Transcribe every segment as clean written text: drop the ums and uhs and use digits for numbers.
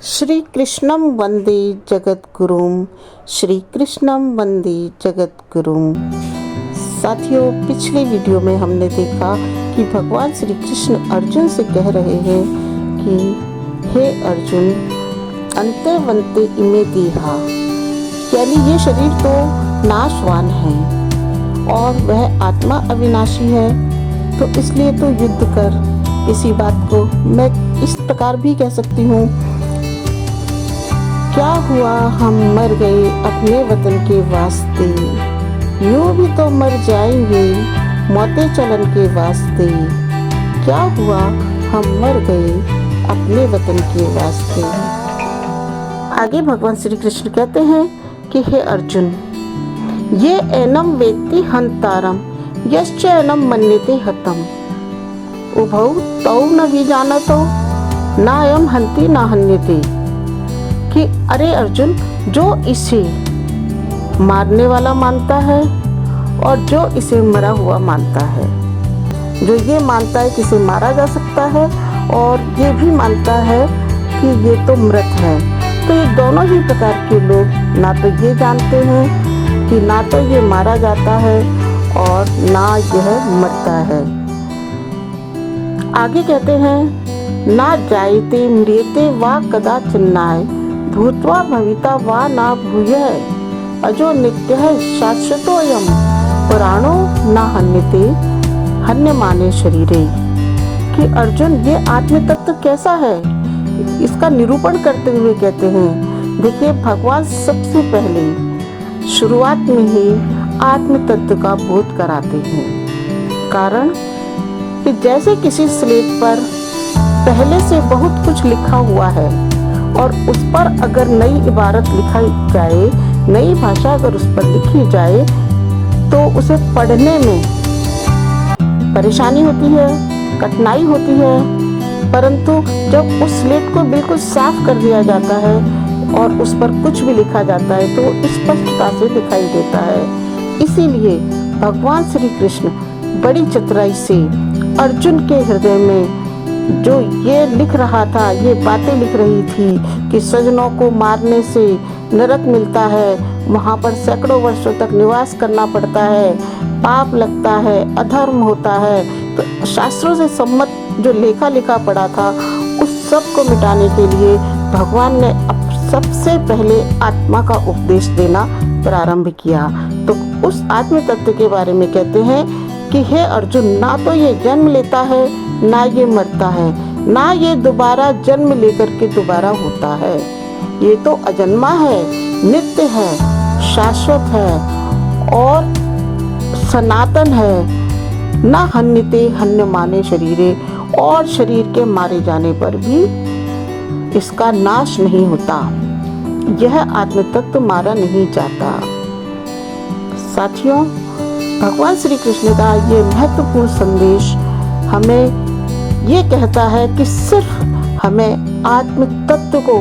श्री कृष्णम वंदे जगद्गुरुम, श्री कृष्णम वंदे जगद्गुरुम। साथियों, पिछले वीडियो में हमने देखा कि भगवान श्री कृष्ण अर्जुन से कह रहे हैं कि हे अर्जुन, अंते वंते इमे देहा, यानी ये शरीर तो नाशवान है और वह आत्मा अविनाशी है, तो इसलिए तो युद्ध कर। इसी बात को मैं इस प्रकार भी कह सकती हूँ, क्या हुआ हम मर गए अपने वतन के वास्ते, यूं भी तो मर जाएंगे मौते चलन के वास्ते। क्या हुआ हम मर गए अपने वतन के वास्ते। आगे भगवान श्री कृष्ण कहते हैं कि हे अर्जुन, ये एनम वेत्ति हंतारम यश्च एनम मन्यते हतम, उभौ तौ न विजानतो नायम हंति न हन्यते। कि अरे अर्जुन, जो इसे मारने वाला मानता है और जो इसे मरा हुआ मानता है, जो ये मानता है कि इसे मारा जा सकता है और ये भी मानता है कि ये तो मृत है, तो ये दोनों ही प्रकार के लोग ना तो ये जानते हैं कि ना तो ये मारा जाता है और ना यह मरता है। आगे कहते हैं, ना जायते म्रियते वा कदाचिन्नाय भूत्वा भविता वा ना भूयः अजो नित्यः शाश्वतोऽयं पुराणो न हन्यते हन्यमाने शरीरे। कि अर्जुन, ये आत्म तत्व कैसा है, इसका निरूपण करते हुए कहते हैं। देखिए, भगवान सबसे पहले शुरुआत में ही आत्म तत्व का बोध कराते हैं। कारण कि जैसे किसी स्लेट पर पहले से बहुत कुछ लिखा हुआ है और उस पर अगर नई इबारत लिखाई जाए, नई भाषा अगर उस पर लिखी जाए, तो उसे पढ़ने में परेशानी होती है, कठिनाई होती है। परंतु जब उस स्लेट को बिल्कुल साफ कर दिया जाता है और उस पर कुछ भी लिखा जाता है तो स्पष्टता से दिखाई देता है। इसीलिए भगवान श्री कृष्ण बड़ी चतुराई से अर्जुन के हृदय में जो ये लिख रहा था, ये बातें लिख रही थी कि स्वजनों को मारने से नरक मिलता है, वहाँ पर सैकड़ों वर्षों तक निवास करना पड़ता है, पाप लगता है, अधर्म होता है, तो शास्त्रों से सम्मत जो लेखा लिखा पड़ा था, उस सब को मिटाने के लिए भगवान ने सबसे पहले आत्मा का उपदेश देना प्रारंभ किया। तो उस आत्म तत्व के बारे में कहते हैं कि हे अर्जुन, ना तो ये जन्म लेता है, ना ये मरता है, ना ये दोबारा जन्म लेकर के दोबारा होता है। ये तो अजन्मा है, नित्य है, शाश्वत है और सनातन है। ना हन्यते हन्यमाने शरीरे, और शरीर के मारे जाने पर भी इसका नाश नहीं होता। यह आत्म तत्व मारा नहीं जाता। साथियों, भगवान श्री कृष्ण का ये महत्वपूर्ण संदेश हमें ये कहता है कि सिर्फ हमें आत्म तत्व को,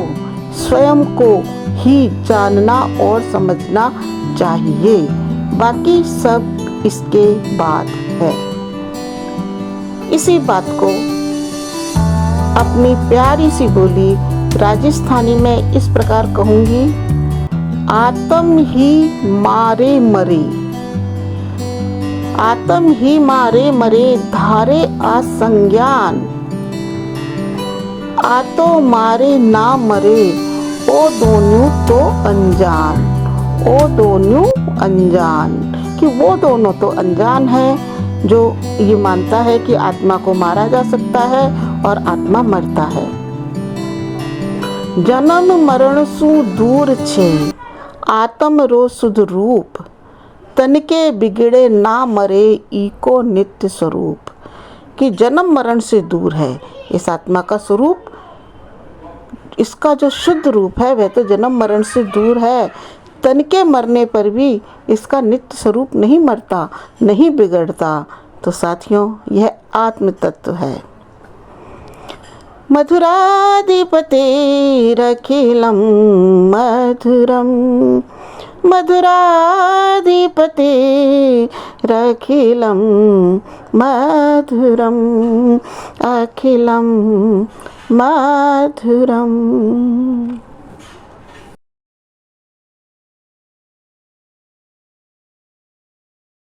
स्वयं को ही जानना और समझना चाहिए, बाकी सब इसके बाद है। इसी बात को अपनी प्यारी सी बोली राजस्थानी में इस प्रकार कहूंगी, आत्म ही मारे मरे, आत्म ही मारे मरे धारे असंज्ञान, आतो मारे ना मरे ओ दोनों तो अनजान, ओ दोनों अनजान। कि वो दोनों तो अनजान है जो ये मानता है कि आत्मा को मारा जा सकता है और आत्मा मरता है। जन्म मरण सु दूर छे आत्म रो सुध रूप, तनके बिगड़े ना मरे ईको नित्य स्वरूप। कि जन्म मरण से दूर है इस आत्मा का स्वरूप, इसका जो शुद्ध रूप है वह तो जन्म मरण से दूर है। तनके मरने पर भी इसका नित्य स्वरूप नहीं मरता, नहीं बिगड़ता। तो साथियों, यह आत्म तत्व है। मधुराधिपते रखिलम मधुरम, मधुराधिपते रखिलम मधुरम, अखिलम मधुरम्।